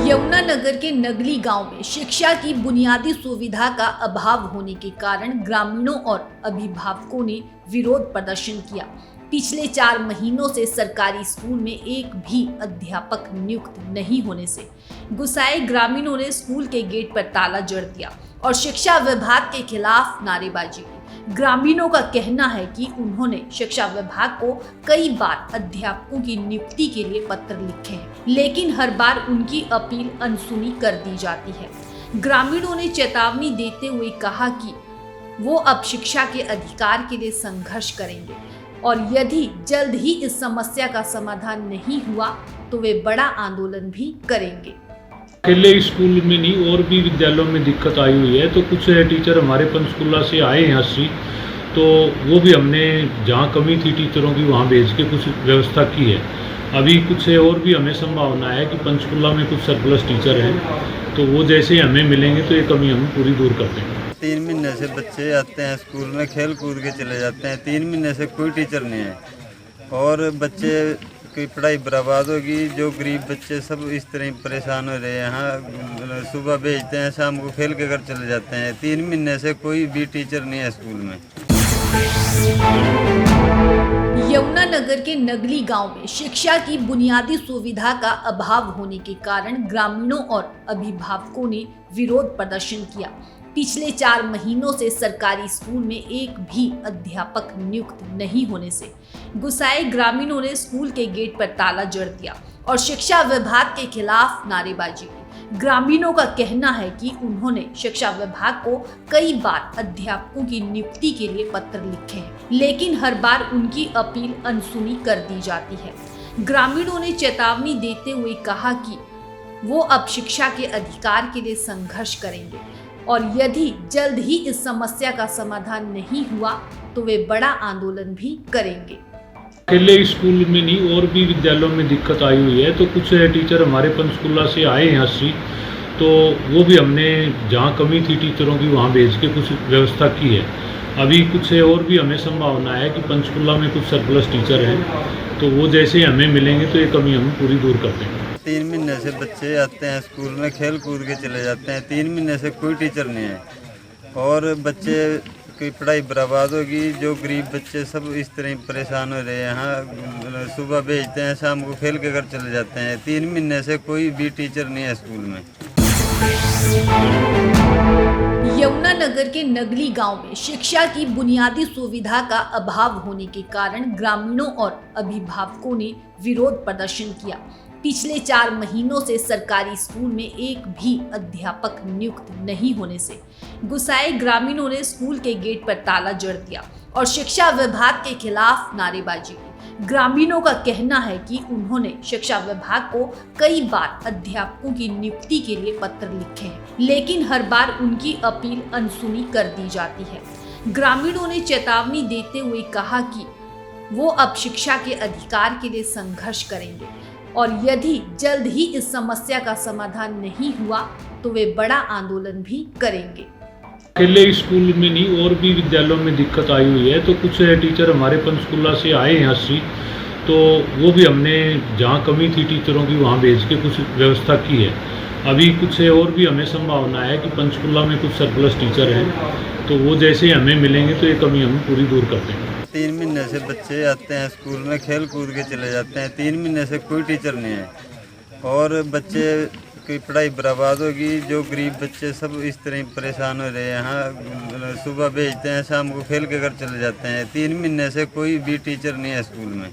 यमुनानगर के नगली गांव में शिक्षा की बुनियादी सुविधा का अभाव होने के कारण ग्रामीणों और अभिभावकों ने विरोध प्रदर्शन किया। पिछले 4 महीनों से सरकारी स्कूल में एक भी अध्यापक नियुक्त नहीं होने से गुस्साए ग्रामीणों ने स्कूल के गेट पर ताला जड़ दिया और शिक्षा विभाग के खिलाफ नारेबाजी की। ग्रामीणों का कहना है कि उन्होंने शिक्षा विभाग को कई बार अध्यापकों की नियुक्ति के लिए पत्र लिखे हैं, लेकिन हर बार उनकी अपील अनसुनी कर दी जाती है। ग्रामीणों ने चेतावनी देते हुए कहा कि वो अब शिक्षा के अधिकार के लिए संघर्ष करेंगे और यदि जल्द ही इस समस्या का समाधान नहीं हुआ तो वे बड़ा आंदोलन भी करेंगे। अकेले स्कूल में नहीं और भी विद्यालयों में दिक्कत आई हुई है, तो कुछ टीचर हमारे पंचकुला से आए हैं 80, तो वो भी हमने जहाँ कमी थी टीचरों की वहाँ भेज के कुछ व्यवस्था की है। अभी कुछ और भी हमें संभावना है कि पंचकुला में कुछ सरप्लस टीचर हैं, तो वो जैसे हमें मिलेंगे तो ये कमी हम पूरी दूर कर देंगे। 3 महीने से बच्चे आते हैं स्कूल में, खेल कूद के चले जाते हैं। 3 महीने से कोई टीचर नहीं है और बच्चे की पढ़ाई बर्बाद होगी। जो गरीब बच्चे सब इस तरह परेशान हो रहे हैं। यहाँ सुबह भेजते हैं, शाम को खेल के घर चले जाते हैं। 3 महीने से कोई भी टीचर नहीं है स्कूल में। यमुनानगर के नगली गांव में शिक्षा की बुनियादी सुविधा का अभाव होने के कारण ग्रामीणों और अभिभावकों ने विरोध प्रदर्शन किया। पिछले 4 महीनों से सरकारी स्कूल में एक भी अध्यापक नियुक्त नहीं होने से गुस्साए ग्रामीणों ने स्कूल के गेट पर ताला जड़ दिया और शिक्षा विभाग के खिलाफ नारेबाजी की। ग्रामीणों का कहना है कि उन्होंने शिक्षा विभाग को कई बार अध्यापकों की नियुक्ति के लिए पत्र लिखे हैं, लेकिन हर बार उनकी अपील अनसुनी कर दी जाती है। ग्रामीणों ने चेतावनी देते हुए कहा कि वो अब शिक्षा के अधिकार के लिए संघर्ष करेंगे और यदि जल्द ही इस समस्या का समाधान नहीं हुआ तो वे बड़ा आंदोलन भी करेंगे। अकेले स्कूल में नहीं और भी विद्यालयों में दिक्कत आई हुई है, तो कुछ टीचर हमारे पंचकुला से आए हैं 80, तो वो भी हमने जहाँ कमी थी टीचरों की वहाँ भेज के कुछ व्यवस्था की है। अभी कुछ और भी हमें संभावना है कि पंचकुला में कुछ सरप्लस टीचर हैं, तो वो जैसे हमें मिलेंगे तो ये कमी हम पूरी दूर कर देंगे। 3 महीने से बच्चे आते हैं स्कूल में, खेल कूद के चले जाते हैं। 3 महीने से कोई टीचर नहीं है और बच्चे की पढ़ाई बर्बाद होगी। जो गरीब बच्चे सब इस तरह परेशान हो रहे हैं। यहाँ सुबह भेजते हैं, शाम को खेल के घर चले जाते हैं। 3 महीने से कोई भी टीचर नहीं है स्कूल में। यमुनानगर के नगली गांव में शिक्षा की बुनियादी सुविधा का अभाव होने के कारण ग्रामीणों और अभिभावकों ने विरोध प्रदर्शन किया। पिछले 4 महीनों से सरकारी स्कूल में एक भी अध्यापक नियुक्त नहीं होने से गुस्साए ग्रामीणों ने स्कूल के गेट पर ताला जड़ दिया और शिक्षा विभाग के खिलाफ नारेबाजी की। ग्रामीणों का कहना है कि उन्होंने शिक्षा विभाग को कई बार अध्यापकों की नियुक्ति के लिए पत्र लिखे हैं, लेकिन हर बार उनकी अपील अनसुनी कर दी जाती है। ग्रामीणों ने चेतावनी देते हुए कहा कि वो अब शिक्षा के अधिकार के लिए संघर्ष करेंगे और यदि जल्द ही इस समस्या का समाधान नहीं हुआ तो वे बड़ा आंदोलन भी करेंगे। अकेले स्कूल में नहीं और भी विद्यालयों में दिक्कत आई हुई है, तो कुछ टीचर हमारे पंचकुला से आए हैं 80, तो वो भी हमने जहाँ कमी थी टीचरों की वहाँ भेज के कुछ व्यवस्था की है। अभी कुछ और भी हमें संभावना है कि पंचकुला में कुछ सरप्लस टीचर हैं, तो वो जैसे हमें मिलेंगे तो ये कमी हम पूरी दूर कर देंगे। 3 महीने से बच्चे आते हैं स्कूल में, खेल कूद के चले जाते हैं। 3 महीने से कोई टीचर नहीं है और बच्चे की पढ़ाई बर्बाद होगी। जो गरीब बच्चे सब इस तरह परेशान हो रहे हैं। यहाँ सुबह भेजते हैं, शाम को खेल के घर चले जाते हैं। 3 महीने से कोई भी टीचर नहीं है स्कूल में।